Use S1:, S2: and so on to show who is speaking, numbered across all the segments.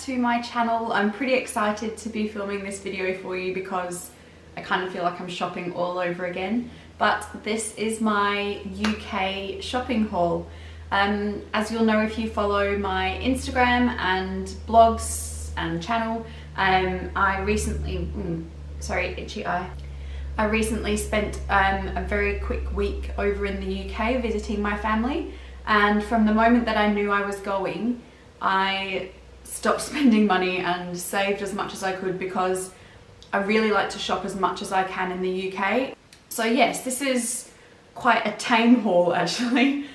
S1: to my channel. I'm pretty excited to be filming this video for you because I kind of feel like I'm shopping all over again. But this is my UK shopping haul. As you'll know if you follow my Instagram and blogs and channel, I recently, sorry, itchy eye. I recently spent a very quick week over in the UK visiting my family, and from the moment that I knew I was going, I stopped spending money and saved as much as I could because I really like to shop as much as I can in the UK. So yes, this is quite a tame haul actually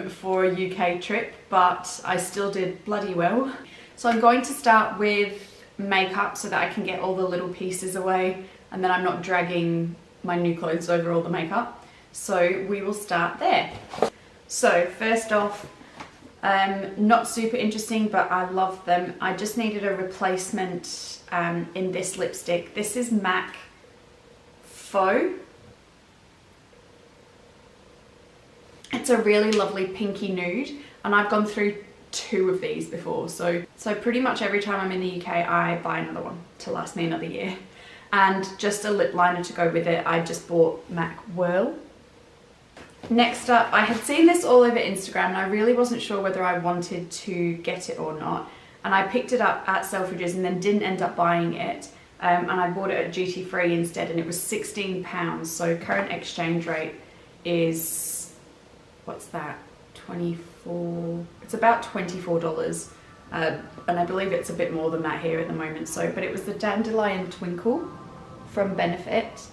S1: for a UK trip, but I still did bloody well. So I'm going to start with makeup so that I can get all the little pieces away and then I'm not dragging my new clothes over all the makeup. So we will start there. So first off, not super interesting, but I love them. I just needed a replacement in this lipstick. This is MAC Faux. It's a really lovely pinky nude, and I've gone through 2 of these before. So pretty much every time I'm in the UK, I buy another one to last me another year. And just a lip liner to go with it. I just bought MAC Whirl. Next up, I had seen this all over Instagram and I really wasn't sure whether I wanted to get it or not. And I picked it up at Selfridges and then didn't end up buying it. And I bought it at duty free instead, and it was £16. So current exchange rate is, what's that? 24, it's about $24. And I believe it's a bit more than that here at the moment. So, but it was the Dandelion Twinkle from Benefit.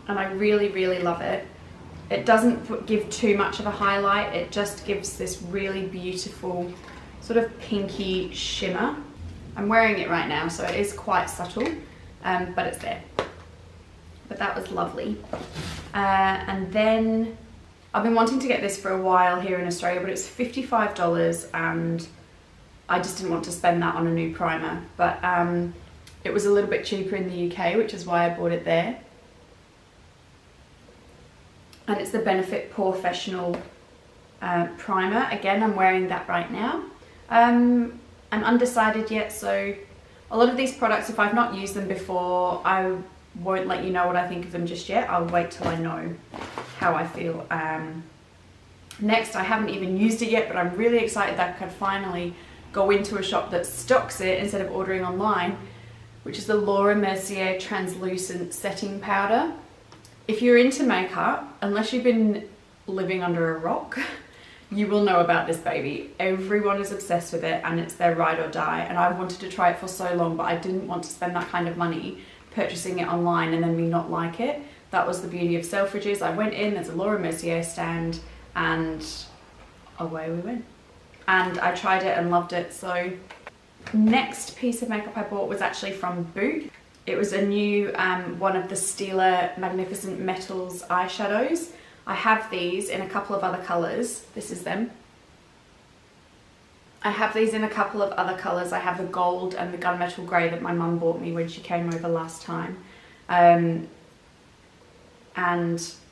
S1: And I really, really love it. It doesn't give too much of a highlight, it just gives this really beautiful sort of pinky shimmer. I'm wearing it right now, so it is quite subtle, but it's there. But that was lovely. And then I've been wanting to get this for a while here in Australia, but it's $55 and I just didn't want to spend that on a new primer. But it was a little bit cheaper in the UK, which is why I bought it there. And it's the Benefit Professional primer. Again, I'm wearing that right now. I'm undecided yet, so a lot of these products, if I've not used them before, I won't let you know what I think of them just yet. I'll wait till I know how I feel. Next, I haven't even used it yet, but I'm really excited that I could finally go into a shop that stocks it instead of ordering online, which is the Laura Mercier Translucent Setting Powder. If you're into makeup, unless you've been living under a rock, you will know about this baby. Everyone is obsessed with it and it's their ride or die. And I've wanted to try it for so long, but I didn't want to spend that kind of money purchasing it online and then me not like it. That was the beauty of Selfridges. I went in, there's a Laura Mercier stand, and away we went. And I tried it and loved it. So next piece of makeup I bought was actually from Boot. It was a new one of the Stila Magnificent Metals eyeshadows. I have these in a couple of other colours. This is them. I have these in a couple of other colours. I have the gold and the gunmetal grey that my mum bought me when she came over last time. And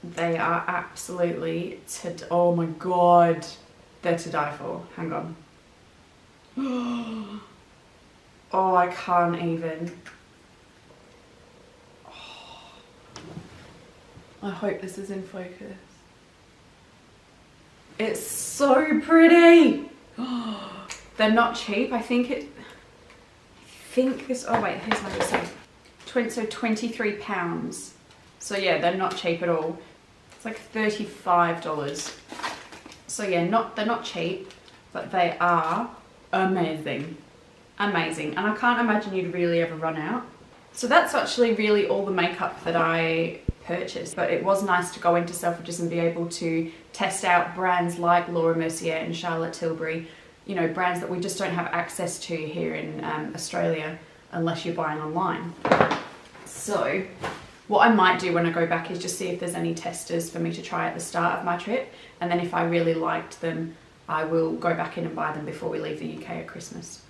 S1: they are absolutely, oh my god, they're to die for. Hang on. Oh, I can't even. I hope this is in focus. It's so pretty. They're not cheap. I think this, oh wait, here's my receipt. So £23. So yeah, they're not cheap at all. It's like $35. So yeah, they're not cheap, but they are amazing. Amazing. And I can't imagine you'd really ever run out. So that's actually really all the makeup that I purchased, but it was nice to go into Selfridges and be able to test out brands like Laura Mercier and Charlotte Tilbury, you know, brands that we just don't have access to here in Australia unless you're buying online. So what I might do when I go back is just see if there's any testers for me to try at the start of my trip, and then if I really liked them, I will go back in and buy them before we leave the UK at Christmas.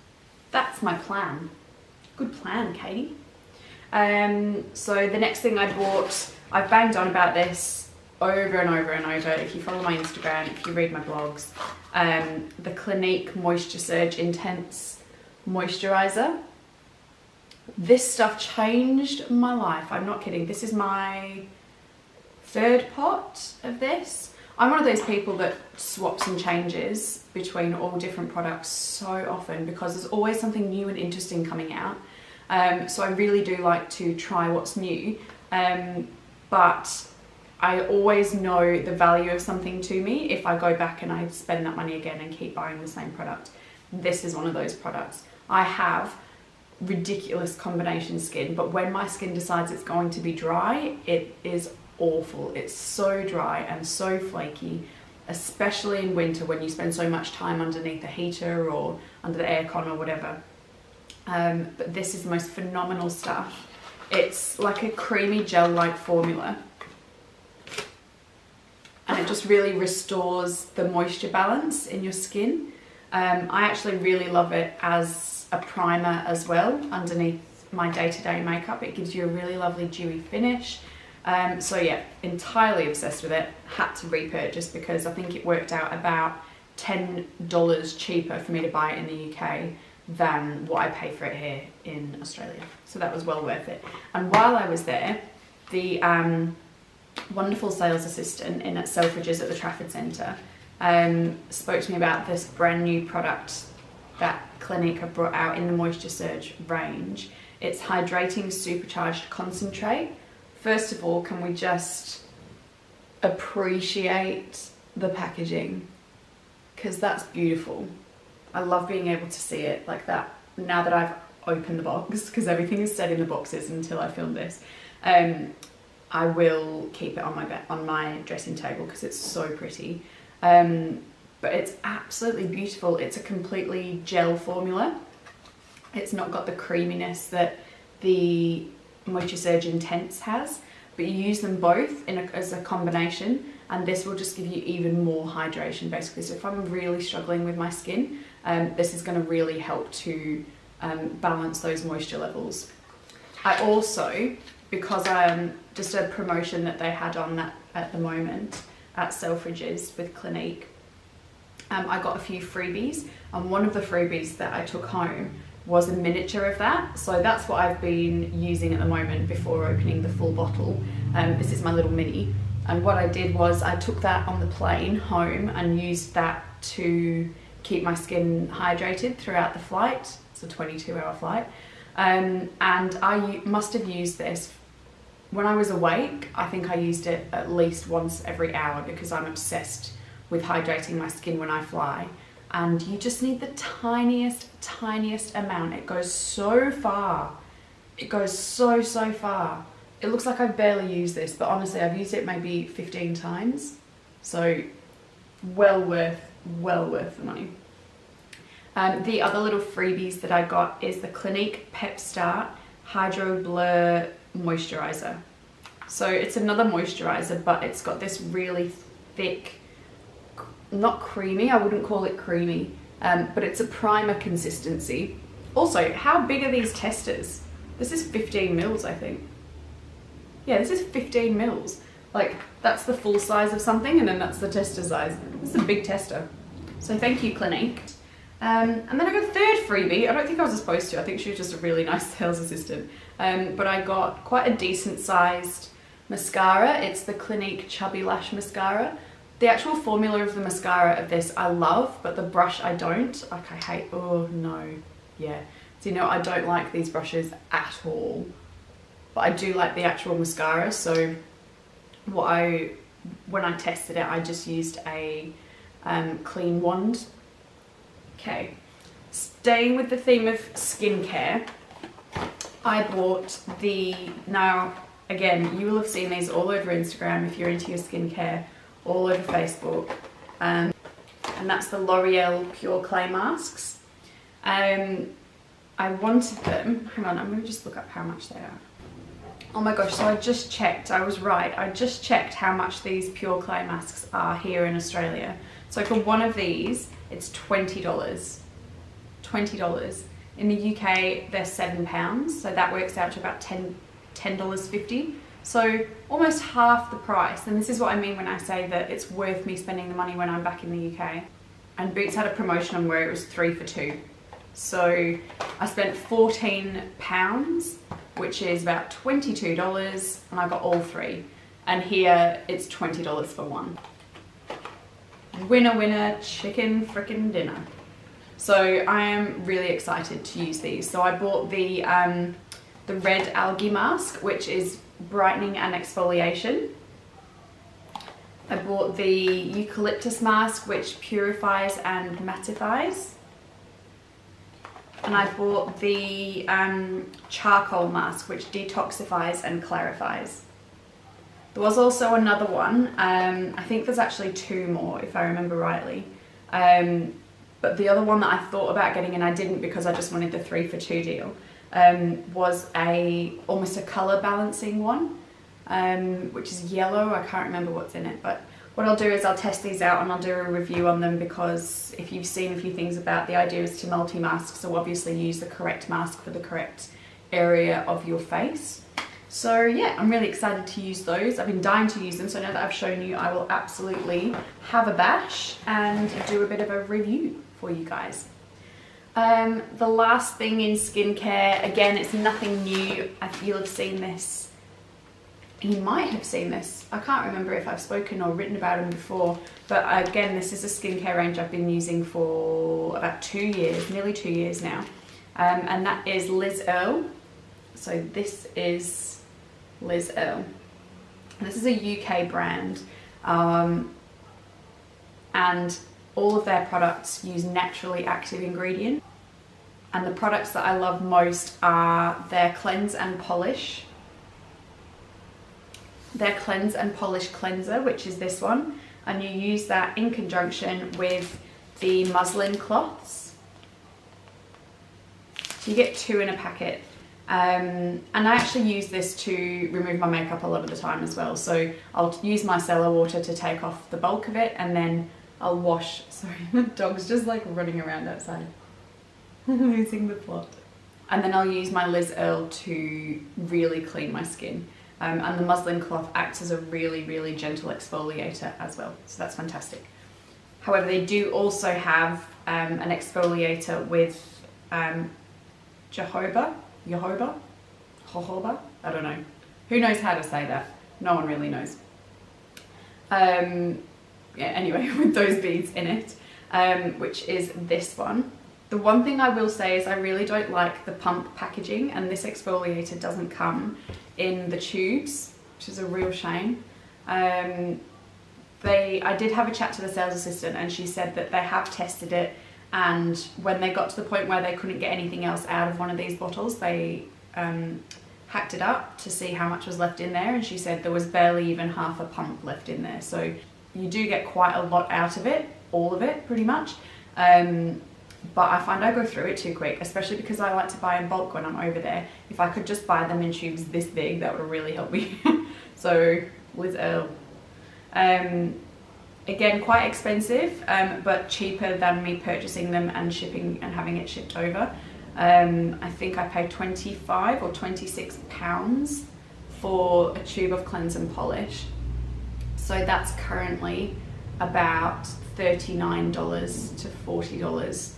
S1: That's my plan. Good plan, Katie. So the next thing I bought, I've banged on about this over and over and over. If you follow my Instagram, if you read my blogs, the Clinique Moisture Surge Intense Moisturizer. This stuff changed my life. I'm not kidding. This is my 3rd pot of this. I'm one of those people that swaps and changes between all different products so often because there's always something new and interesting coming out. So I really do like to try what's new, but I always know the value of something to me if I go back and I spend that money again and keep buying the same product. This is one of those products. I have ridiculous combination skin, but when my skin decides it's going to be dry, it is awful. It's so dry and so flaky, especially in winter when you spend so much time underneath the heater or under the aircon or whatever. But this is the most phenomenal stuff. It's like a creamy gel-like formula, and it just really restores the moisture balance in your skin. I actually really love it as a primer as well underneath my day-to-day makeup. It gives you a really lovely dewy finish. So yeah, entirely obsessed with it. Had to repurchase because I think it worked out about $10 cheaper for me to buy it in the UK than what I pay for it here in Australia. So that was well worth it. And while I was there, the wonderful sales assistant in at Selfridges at the Trafford Centre spoke to me about this brand new product that Clinique have brought out in the Moisture Surge range. It's Hydrating Supercharged Concentrate. First of all, can we just appreciate the packaging? Because that's beautiful. I love being able to see it like that now that I've opened the box, because everything is set in the boxes until I film this. I will keep it on my dressing table because it's so pretty. But it's absolutely beautiful. It's a completely gel formula. It's not got the creaminess that the Moisture Surge Intense has, but you use them both as a combination, and this will just give you even more hydration basically. So if I'm really struggling with my skin, this is going to really help to balance those moisture levels. I also, because just a promotion that they had on that at the moment at Selfridges with Clinique, I got a few freebies, and one of the freebies that I took home was a miniature of that. So that's what I've been using at the moment before opening the full bottle. This is my little mini, and what I did was I took that on the plane home and used that to keep my skin hydrated throughout the flight. It's a 22-hour flight, and I must have used this when I was awake. I think I used it at least once every hour because I'm obsessed with hydrating my skin when I fly. And you just need the tiniest amount. It goes so far. It goes so far. It looks like I've barely used this, but honestly, I've used it maybe 15 times. So well worth the money. The other little freebies that I got is the Clinique Pep Start Hydro Blur Moisturizer. So it's another moisturizer, but it's got this really thick, not creamy, I wouldn't call it creamy, but it's a primer consistency. Also, how big are these testers? This is 15 mils, I think. Yeah, this is 15 mils. Like, that's the full size of something, and then that's the tester size. This is a big tester. So thank you, Clinique. And then I got a third freebie. I don't think I was supposed to. I think she was just a really nice sales assistant. But I got quite a decent sized mascara. It's the Clinique Chubby Lash Mascara. The actual formula of the mascara of this I love, but the brush I don't. Like, I hate, oh no, yeah. So you know, I don't like these brushes at all, but I do like the actual mascara. So when I tested it, I just used a clean wand. Okay, staying with the theme of skincare, I bought now again, you will have seen these all over Instagram if you're into your skincare, all over Facebook, and that's the L'Oreal Pure Clay Masks. I wanted them, hang on, I'm going to just look up how much they are. Oh my gosh, so I just checked, I was right, I just checked how much these Pure Clay Masks are here in Australia. So for one of these, it's $20. $20. In the UK, they're £7, so that works out to about $10.50. So almost half the price, and this is what I mean when I say that it's worth me spending the money when I'm back in the UK. And Boots had a promotion on where it was 3 for 2. So I spent £14, which is about $22, and I got all 3. And here it's $20 for 1. Winner, winner, chicken frickin' dinner. So I am really excited to use these. So I bought the red algae mask, which is brightening and exfoliation. I bought the eucalyptus mask, which purifies and mattifies. And I bought the charcoal mask, which detoxifies and clarifies. There was also another one, I think there's actually 2 more if I remember rightly. But the other one that I thought about getting, and I didn't because I just wanted the 3 for 2 deal, was almost a colour balancing one, which is yellow. I can't remember what's in it, but what I'll do is I'll test these out and I'll do a review on them, because if you've seen a few things about, the idea is to multi-mask, so obviously use the correct mask for the correct area of your face. So yeah, I'm really excited to use those. I've been dying to use them, so now that I've shown you, I will absolutely have a bash and do a bit of a review for you guys. The last thing in skincare, again, it's nothing new. You'll have seen this. You might have seen this. I can't remember if I've spoken or written about them before, but again, this is a skincare range I've been using for about 2 years, nearly 2 years now, and that is Liz Earle. So this is Liz Earle. This is a UK brand, and all of their products use naturally active ingredients. And the products that I love most are their Cleanse and Polish. Their Cleanse and Polish cleanser, which is this one, and you use that in conjunction with the muslin cloths. So you get 2 in a packet. And I actually use this to remove my makeup a lot of the time as well. So I'll use my micellar water to take off the bulk of it, and then I'll wash. Sorry, the dog's just like running around outside. Losing the plot. And then I'll use my Liz Earle to really clean my skin. And the muslin cloth acts as a really, really gentle exfoliator as well. So that's fantastic. However, they do also have an exfoliator with jojoba, I don't know. Who knows how to say that? No one really knows. Yeah, anyway, with those beads in it, which is this one. The one thing I will say is I really don't like the pump packaging, and this exfoliator doesn't come in the tubes, which is a real shame. I did have a chat to the sales assistant, and she said that they have tested it, and when they got to the point where they couldn't get anything else out of one of these bottles, they hacked it up to see how much was left in there, and she said there was barely even half a pump left in there. So you do get quite a lot out of it, all of it pretty much, but I find I go through it too quick, especially because I like to buy in bulk when I'm over there. If I could just buy them in tubes this big, that would really help me. So Liz Earle. Again, quite expensive, but cheaper than me purchasing them and shipping and having it shipped over. I think I paid £25 or £26 for a tube of Cleanse and Polish. So that's currently about $39 to $40,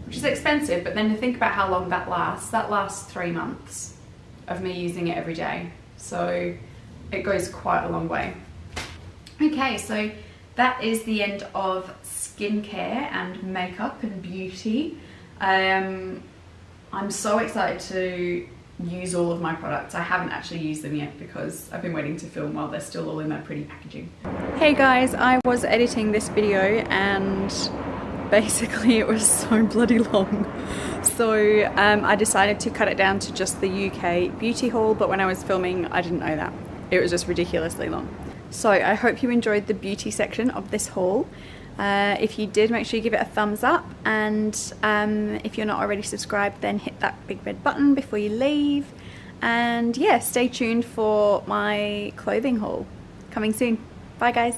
S1: which is expensive, but then to think about how long that lasts 3 months of me using it every day. So it goes quite a long way. Okay, so that is the end of skincare and makeup and beauty. I'm so excited to use all of my products. I haven't actually used them yet because I've been waiting to film while they're still all in that pretty packaging. Hey guys, I was editing this video and basically it was so bloody long. So I decided to cut it down to just the UK beauty haul, but when I was filming I didn't know that. It was just ridiculously long. So I hope you enjoyed the beauty section of this haul. If you did, make sure you give it a thumbs up, and if you're not already subscribed, then hit that big red button before you leave. And yeah, stay tuned for my clothing haul coming soon. Bye guys.